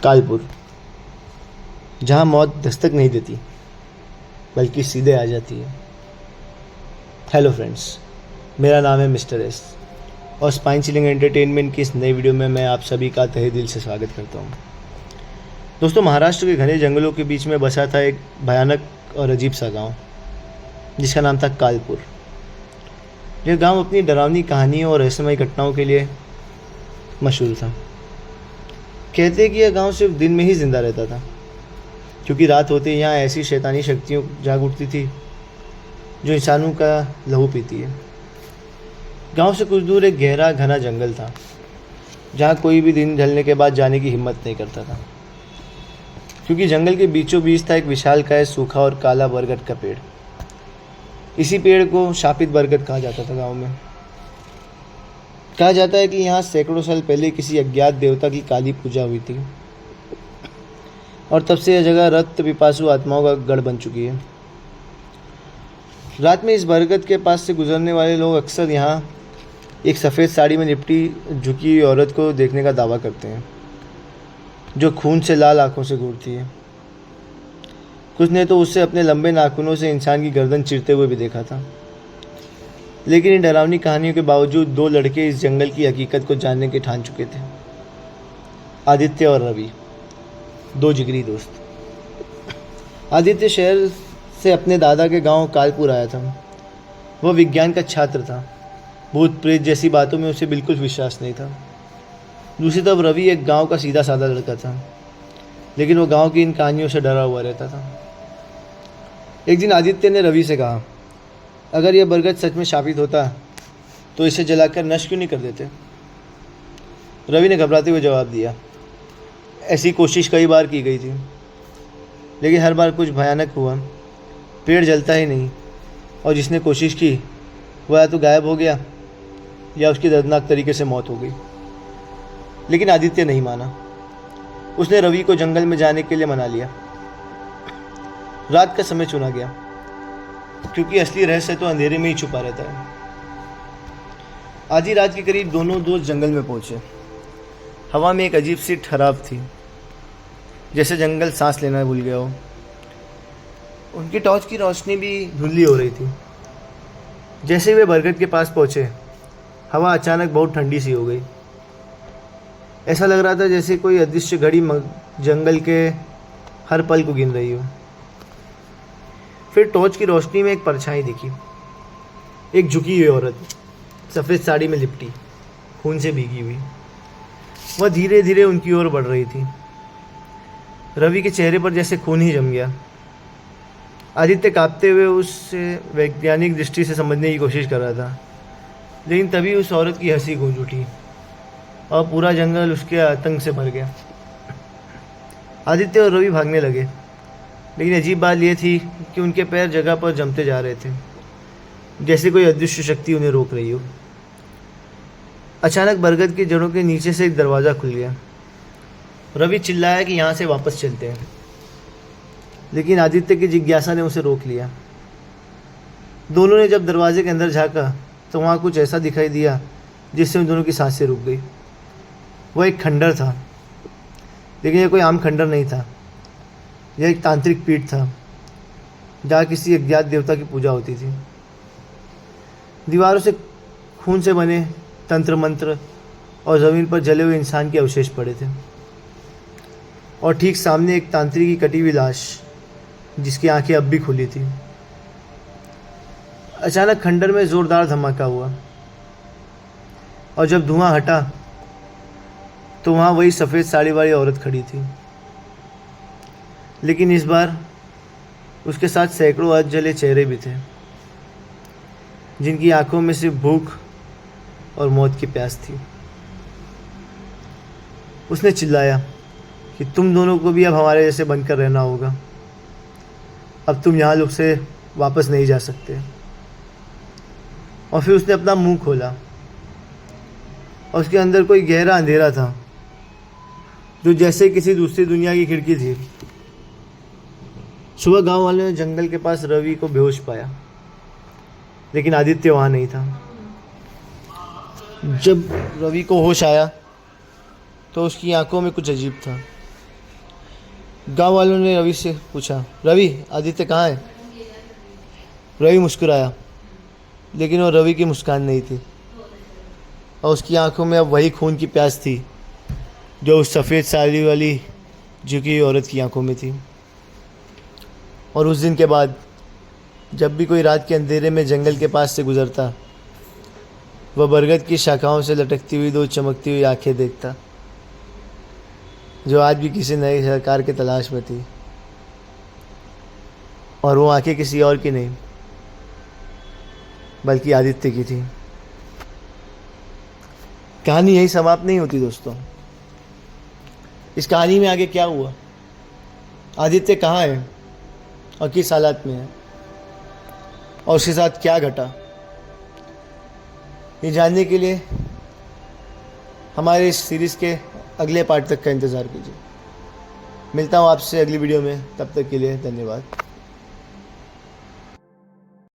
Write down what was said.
कालपुर, जहाँ मौत दस्तक नहीं देती बल्कि सीधे आ जाती है। हेलो फ्रेंड्स, मेरा नाम है मिस्टर एस और स्पाइन चिलिंग एंटरटेनमेंट की इस नई वीडियो में मैं आप सभी का तहे दिल से स्वागत करता हूँ। दोस्तों, महाराष्ट्र के घने जंगलों के बीच में बसा था एक भयानक और अजीब सा गांव जिसका नाम था कालपुर। यह गांव अपनी डरावनी कहानियों और रहस्यमय घटनाओं के लिए मशहूर था। कहते हैं कि यह गांव सिर्फ दिन में ही जिंदा रहता था, क्योंकि रात होते ही यहाँ ऐसी शैतानी शक्तियों जाग उठती थी जो इंसानों का लहू पीती है। गांव से कुछ दूर एक गहरा घना जंगल था जहाँ कोई भी दिन ढलने के बाद जाने की हिम्मत नहीं करता था, क्योंकि जंगल के बीचों बीच था एक विशालकाय सूखा और काला बरगद का पेड़। इसी पेड़ को शापित बरगद कहा जाता था। गांव में कहा जाता है कि यहाँ सैकड़ों साल पहले किसी अज्ञात देवता की काली पूजा हुई थी और तब से यह जगह रक्त पिपासु आत्माओं का गढ़ बन चुकी है। रात में इस बरगद के पास से गुजरने वाले लोग अक्सर यहाँ एक सफ़ेद साड़ी में लिपटी झुकी हुई औरत को देखने का दावा करते हैं, जो खून से लाल आंखों से घूरती है। कुछ ने तो उससे अपने लंबे नाखूनों से इंसान की गर्दन चीरते हुए भी देखा था। लेकिन इन डरावनी कहानियों के बावजूद दो लड़के इस जंगल की हकीकत को जानने के ठान चुके थे। आदित्य और रवि, दो जिगरी दोस्त। आदित्य शहर से अपने दादा के गांव कालपुर आया था। वह विज्ञान का छात्र था। भूत प्रेत जैसी बातों में उसे बिल्कुल विश्वास नहीं था। दूसरी तरफ रवि एक गांव का सीधा साधा लड़का था, लेकिन वह गांव की इन कहानियों से डरा हुआ रहता था। एक दिन आदित्य ने रवि से कहा, अगर यह बरगद सच में शापित होता तो इसे जलाकर नष्ट क्यों नहीं कर देते? रवि ने घबराते हुए जवाब दिया, ऐसी कोशिश कई बार की गई थी, लेकिन हर बार कुछ भयानक हुआ। पेड़ जलता ही नहीं और जिसने कोशिश की वह या तो गायब हो गया या उसकी दर्दनाक तरीके से मौत हो गई। लेकिन आदित्य नहीं माना। उसने रवि को जंगल में जाने के लिए मना लिया। रात का समय चुना गया, क्योंकि असली रहस्य तो अंधेरे में ही छुपा रहता है। आधी रात के करीब दोनों दोस्त जंगल में पहुंचे। हवा में एक अजीब सी ठहराव थी, जैसे जंगल सांस लेना भूल गया हो। उनकी टॉर्च की रोशनी भी धुंधली हो रही थी। जैसे ही वे बरगद के पास पहुंचे, हवा अचानक बहुत ठंडी सी हो गई। ऐसा लग रहा था जैसे कोई अदृश्य घड़ी जंगल के हर पल को गिन रही हो। फिर टॉर्च की रोशनी में एक परछाई दिखी। एक झुकी हुई औरत, सफ़ेद साड़ी में लिपटी, खून से भीगी हुई। वह धीरे धीरे उनकी ओर बढ़ रही थी। रवि के चेहरे पर जैसे खून ही जम गया। आदित्य कांपते हुए उससे वैज्ञानिक दृष्टि से समझने की कोशिश कर रहा था, लेकिन तभी उस औरत की हंसी गूंज उठी और पूरा जंगल उसके आतंक से भर गया। आदित्य और रवि भागने लगे, लेकिन अजीब बात यह थी कि उनके पैर जगह पर जमते जा रहे थे, जैसे कोई अदृश्य शक्ति उन्हें रोक रही हो। अचानक बरगद की जड़ों के नीचे से एक दरवाज़ा खुल गया। रवि चिल्लाया कि यहाँ से वापस चलते हैं, लेकिन आदित्य की जिज्ञासा ने उसे रोक लिया। दोनों ने जब दरवाजे के अंदर झांका तो वहाँ कुछ ऐसा दिखाई दिया जिससे उन दोनों की सांसें रुक गई। वह एक खंडर था, लेकिन यह कोई आम खंडर नहीं था। यह एक तांत्रिक पीठ था जहाँ किसी अज्ञात देवता की पूजा होती थी। दीवारों से खून से बने तंत्र मंत्र और ज़मीन पर जले हुए इंसान के अवशेष पड़े थे, और ठीक सामने एक तांत्रिक की कटी हुई लाश जिसकी आंखें अब भी खुली थी। अचानक खंडर में ज़ोरदार धमाका हुआ, और जब धुआं हटा तो वहाँ वही सफ़ेद साड़ी वाली औरत खड़ी थी, लेकिन इस बार उसके साथ सैकड़ों अध जले चेहरे भी थे, जिनकी आंखों में सिर्फ भूख और मौत की प्यास थी। उसने चिल्लाया कि तुम दोनों को भी अब हमारे जैसे बनकर रहना होगा। अब तुम यहाँ लोग से वापस नहीं जा सकते। और फिर उसने अपना मुंह खोला और उसके अंदर कोई गहरा अंधेरा था, जो जैसे किसी दूसरी दुनिया की खिड़की थी। सुबह गांव वालों ने जंगल के पास रवि को बेहोश पाया, लेकिन आदित्य वहाँ नहीं था। जब रवि को होश आया तो उसकी आंखों में कुछ अजीब था। गांव वालों ने रवि से पूछा, रवि आदित्य कहाँ है? रवि मुस्कुराया, लेकिन वो रवि की मुस्कान नहीं थी, और उसकी आंखों में अब वही खून की प्यास थी जो उस सफ़ेद साड़ी वाली झुकी हुई औरत की आंखों में थी। और उस दिन के बाद जब भी कोई रात के अंधेरे में जंगल के पास से गुजरता, वह बरगद की शाखाओं से लटकती हुई 2 चमकती हुई आंखें देखता, जो आज भी किसी नए सरकार की तलाश में थी। और वो आंखें किसी और की नहीं, बल्कि आदित्य की थी। कहानी यही समाप्त नहीं होती दोस्तों। इस कहानी में आगे क्या हुआ, आदित्य कहाँ है और किस हालात में है, और उसके साथ क्या घटा, ये जानने के लिए हमारे इस सीरीज़ के अगले पार्ट तक का इंतज़ार कीजिए। मिलता हूँ आपसे अगली वीडियो में, तब तक के लिए धन्यवाद।